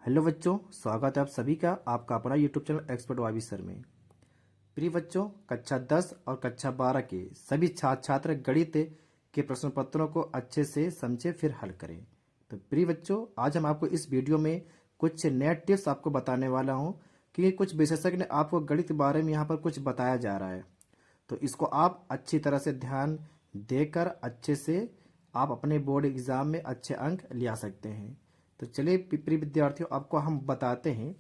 Hello बच्चों, स्वागत है आप सभी का आपका अपना यूट्यूब चैनल एक्सपर्ट वावी सर में। प्रिय बच्चों, कक्षा 10 और कक्षा 12 के सभी छात्र छात्र गणित के प्रश्न पत्रों को अच्छे से समझे फिर हल करें। तो प्रिय बच्चों, आज हम आपको इस वीडियो में कुछ नए टिप्स आपको बताने वाला हूं कि कुछ विशेषज्ञ ने आपको गणित के बारे में यहाँ पर कुछ बताया जा रहा है। तो इसको आप अच्छी तरह से ध्यान देकर अच्छे से आप अपने बोर्ड एग्जाम में अच्छे अंक लिया सकते हैं। तो चलिए प्रिय विद्यार्थियों, आपको हम बताते हैं।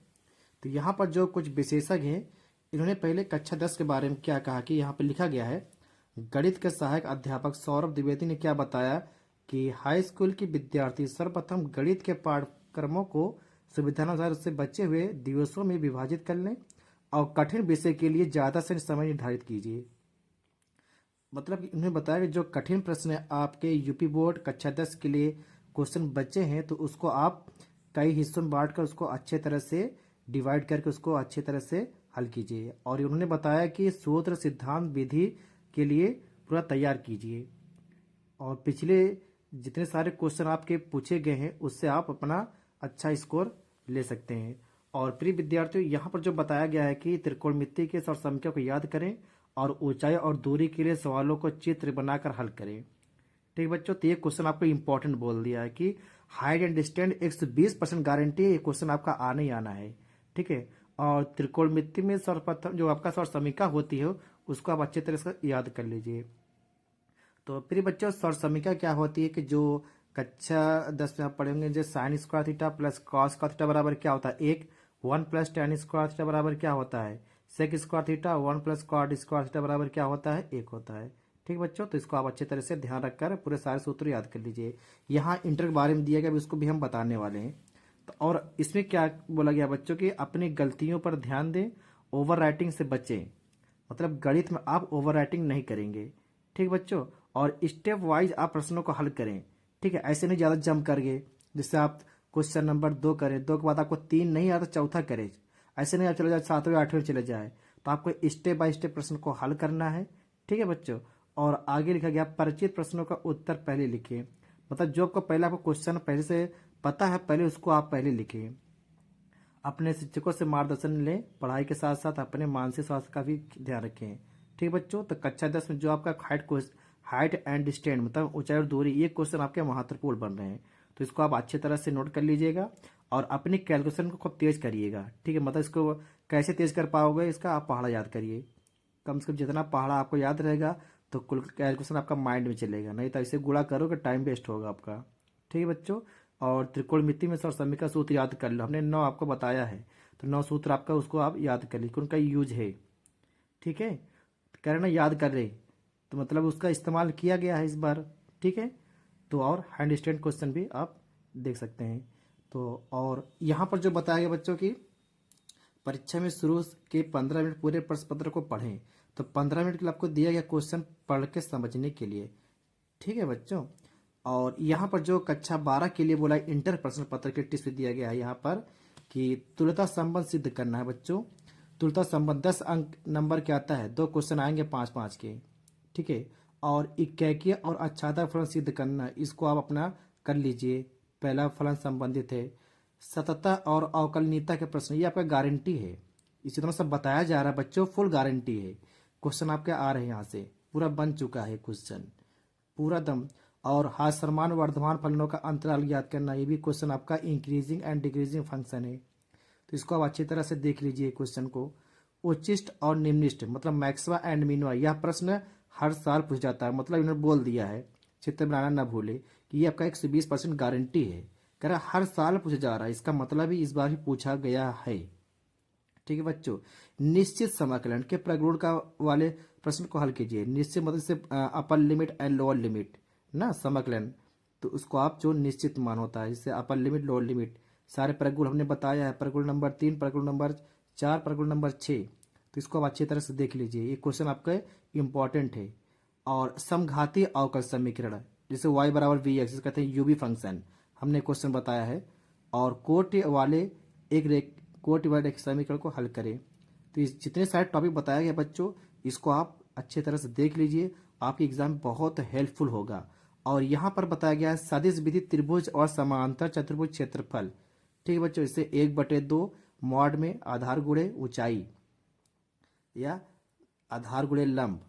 तो यहाँ पर जो कुछ विशेषज्ञ हैं, इन्होंने पहले कक्षा 10 के बारे में क्या कहा कि यहाँ पर लिखा गया है, गणित के सहायक अध्यापक सौरभ द्विवेदी ने क्या बताया कि हाई स्कूल की विद्यार्थी सर्वप्रथम गणित के पाठ्यक्रमों को सुविधानुसार से बचे हुए दिवसों में विभाजित कर लें और कठिन विषय के लिए ज्यादा से समय निर्धारित कीजिए। मतलब कि उन्हें बताया कि जो कठिन प्रश्न है आपके यूपी बोर्ड कक्षा 10 के लिए क्वेश्चन बचे हैं, तो उसको आप कई हिस्सों में बांट कर उसको अच्छे तरह से डिवाइड करके उसको अच्छे तरह से हल कीजिए। और उन्होंने बताया कि सूत्र सिद्धांत विधि के लिए पूरा तैयार कीजिए और पिछले जितने सारे क्वेश्चन आपके पूछे गए हैं उससे आप अपना अच्छा स्कोर ले सकते हैं। और प्रिय विद्यार्थियों, यहाँ पर जो बताया गया है कि त्रिकोणमिति के सर संख्या को याद करें और ऊंचाई और दूरी के लिए सवालों को चित्र बनाकर हल करें। ठीक बच्चों, तो ये क्वेश्चन आपको इंपॉर्टेंट बोल दिया है कि हाइट एंड डिस्टेंस 120% गारंटी है, ये क्वेश्चन आपका आने ही आना है। ठीक है। और त्रिकोणमिति में सर्वप्रथम जो आपका सौर समीकरण होती है उसको आप अच्छे तरह से याद कर लीजिए। तो प्रिय बच्चों, सौर समीकरण क्या होती है कि जो कक्षा 10 में आप पढ़ेंगे, जो sine square theta plus cos square theta बराबर क्या होता है, एक 1 प्लस टेन स्क्वायर थीटा बराबर क्या होता है, sec square theta 1 plus cot square theta बराबर क्या होता है, एक होता है। ठीक बच्चों, तो इसको आप अच्छे तरह से ध्यान रखकर पूरे सारे सूत्र याद कर लीजिए। यहाँ इंटर के बारे में दिया गया, उसको भी हम बताने वाले हैं। तो और इसमें क्या बोला गया बच्चों की अपनी गलतियों पर ध्यान दें, ओवर राइटिंग से बचें। मतलब गणित में आप ओवर राइटिंग नहीं करेंगे। ठीक बच्चों, और स्टेप वाइज आप प्रश्नों को हल करें। ठीक है, ऐसे नहीं ज्यादा जंप करके जिससे आप क्वेश्चन नंबर 2 करें, 2 के बाद आपको 3 नहीं आता चौथा करें, ऐसे नहीं आप चले जाए 7वें 8वें चले जाए। तो आपको स्टेप बाय स्टेप प्रश्न को हल करना है। ठीक है बच्चों, और आगे लिखा गया परिचित प्रश्नों का उत्तर पहले लिखिए। मतलब जो आपको पहले आपको क्वेश्चन पहले से पता है, पहले उसको आप पहले लिखिए। अपने शिक्षकों से मार्गदर्शन लें, पढ़ाई के साथ साथ अपने मानसिक स्वास्थ्य का भी ध्यान रखें। ठीक बच्चों, तो कक्षा 10 में जो आपका हाइट एंड डिस्टेंस मतलब ऊंचाई और दूरी, ये क्वेश्चन आपके महत्वपूर्ण बन रहे हैं। तो इसको आप अच्छी तरह से नोट कर लीजिएगा और अपनी कैलकुलेशन को खूब तेज करिएगा। ठीक है, मतलब इसको कैसे तेज कर पाओगे, इसका आप पहाड़ा याद करिए। कम से कम जितना पहाड़ा आपको याद रहेगा तो कुल कैलकुलेशन आपका माइंड में चलेगा, नहीं तो ऐसे गुणा करोगे टाइम वेस्ट होगा आपका। ठीक है बच्चों, और त्रिकोणमिति में सर समीकरण सूत्र याद कर लो, हमने 9 आपको बताया है। तो 9 सूत्र आपका उसको आप याद कर लीजिए, उनका यूज है। ठीक है, कह रहे ना याद कर रहे, तो मतलब उसका इस्तेमाल किया गया है इस बार। ठीक है, तो और हैंड स्टैंड क्वेश्चन भी आप देख सकते हैं। तो और यहाँ पर जो बताया गया बच्चों की परीक्षा में शुरू के 15 मिनट पूरे प्रश्न पत्र को पढ़ें। तो 15 मिनट के लिए आपको दिया गया क्वेश्चन पढ़ के समझने के लिए। ठीक है बच्चों, और यहाँ पर जो कक्षा 12 के लिए बोला इंटर प्रश्न पत्र के टिप्स दिया गया है यहाँ पर कि तुल्यता संबंध सिद्ध करना है बच्चों। तुल्यता संबंध 10 अंक नंबर के आता है, 2 क्वेश्चन आएंगे 5-5 के। ठीक है, और इक्यकीय और अच्छादर फलन सिद्ध करना, इसको आप अपना कर लीजिए। पहला फलन संबंधित है। सततता और अवकलनीयता के प्रश्न, ये आपका गारंटी है। इसी तरह सब बताया जा रहा है बच्चों, फुल गारंटी है। क्वेश्चन आपके आ रहे हैं यहाँ से, पूरा बन चुका है क्वेश्चन पूरा दम। और हास्यमान वर्धमान फलनों का अंतराल ज्ञात करना, ये भी क्वेश्चन आपका इंक्रीजिंग एंड डिक्रीजिंग फंक्शन है। तो इसको आप अच्छी तरह से देख लीजिए क्वेश्चन को। उच्चिष्ट और निम्निष्ट मतलब मैक्सिमा एंड मिनिमा, यह प्रश्न हर साल पूछ जाता है। मतलब इन्होंने बोल दिया है, चित्र बनाना ना भूले, कि ये आपका 120% गारंटी है। कह रहा हर साल पूछा जा रहा है, इसका मतलब ही इस बार ही पूछा गया है। ठीक है बच्चों, निश्चित समाकलन के प्रगुण का वाले प्रश्न को हल कीजिए। निश्चित मतलब से upper limit and lower limit ना समाकलन, तो उसको आप जो निश्चित मान होता है, जैसे अपर लिमिट लोअर लिमिट, सारे प्रगुण हमने बताया है, प्रगुण नंबर 3, प्रगुण नंबर 4, प्रगुण नंबर 6। तो इसको आप अच्छी तरह से देख लीजिए, ये क्वेश्चन आपका इंपॉर्टेंट है। और समघातीय अवकल समीकरण, जैसे y बराबर वी एक्स कहते हैं यूवी फंक्शन, हमने क्वेश्चन बताया है। और कोटि वाले कोटि वाले एक समीकरण को हल करें। तो इस जितने सारे टॉपिक बताया गया बच्चों, इसको आप अच्छे तरह से देख लीजिए, आपके एग्जाम बहुत हेल्पफुल होगा। और यहाँ पर बताया गया है सदिश विधि त्रिभुज और समांतर चतुर्भुज क्षेत्रफल, ठीक है बच्चों, इससे 1/2 मॉड में आधार गुणे ऊंचाई या आधार गुणे लंब,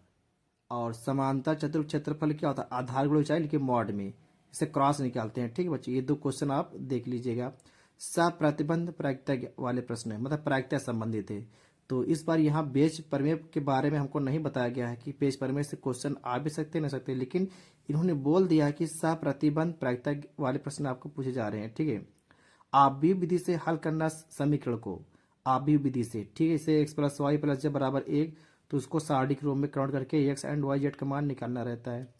और समांतर चतुर्भुज क्षेत्रफल क्या होता है, आधार गुणे ऊंचाई लेकिन मॉड में, इसे क्रॉस निकालते हैं। ठीक है बच्चों, ये 2 क्वेश्चन आप देख लीजिएगा। सप्रतिबंध प्रायिकता वाले प्रश्न है, मतलब प्रायिकता संबंधित है। तो इस बार यहाँ पेज प्रमेय के बारे में हमको नहीं बताया गया है कि पेज प्रमेय से क्वेश्चन आ भी सकते नहीं सकते, लेकिन इन्होंने बोल दिया कि सप्रतिबंध प्रायिकता वाले प्रश्न आपको पूछे जा रहे हैं। ठीक है, आव्यूह विधि से हल करना समीकरण को, आव्यूह विधि से, ठीक है, इसे x+y+z = 1, तो उसको सारणी के रूप में कन्वर्ट करके x एंड y z का मान निकालना रहता है।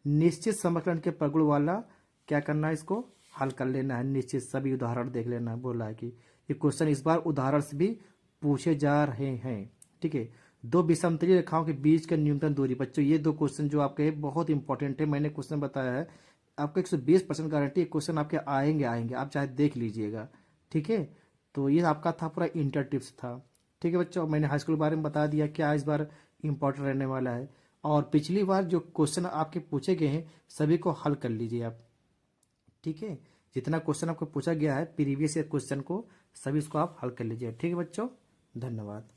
निश्चित समकलन के प्रगुण वाला क्या करना है, इसको हल कर लेना है। निश्चित सभी उदाहरण देख लेना है, बोला है कि ये क्वेश्चन इस बार उदाहरण से भी पूछे जा रहे हैं। ठीक है, 2 विषमतलीय रेखाओं के बीच का न्यूनतम दूरी। बच्चों ये 2 क्वेश्चन जो आपके बहुत इंपॉर्टेंट है, मैंने क्वेश्चन बताया है, आपको 120% गारंटी क्वेश्चन आपके आएंगे आएंगे, आप चाहे देख लीजिएगा। ठीक है, तो ये आपका था पूरा इंटर टिप्स था। ठीक है बच्चों, मैंने हाई स्कूल के बारे में बता दिया क्या इस बार इंपॉर्टेंट रहने वाला है, और पिछली बार जो क्वेश्चन आपके पूछे गए हैं सभी को हल कर लीजिए आप। ठीक है, जितना क्वेश्चन आपको पूछा गया है प्रीवियस ईयर क्वेश्चन को, सभी इसको आप हल कर लीजिए। ठीक है बच्चों, धन्यवाद।